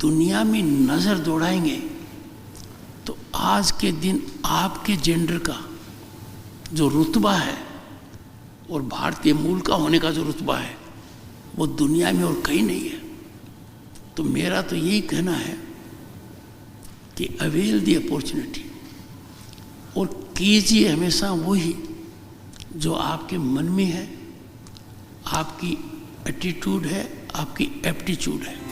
दुनिया में नज़र दौड़ाएंगे तो आज के दिन आपके जेंडर का जो रुतबा है और भारतीय मूल का होने का जो रुतबा है वो दुनिया में और कहीं नहीं है। तो मेरा तो यही कहना है कि अवेल दी अपॉर्चुनिटी और कीजिए हमेशा वही जो आपके मन में है, आपकी एटीट्यूड है, आपकी एप्टीट्यूड है।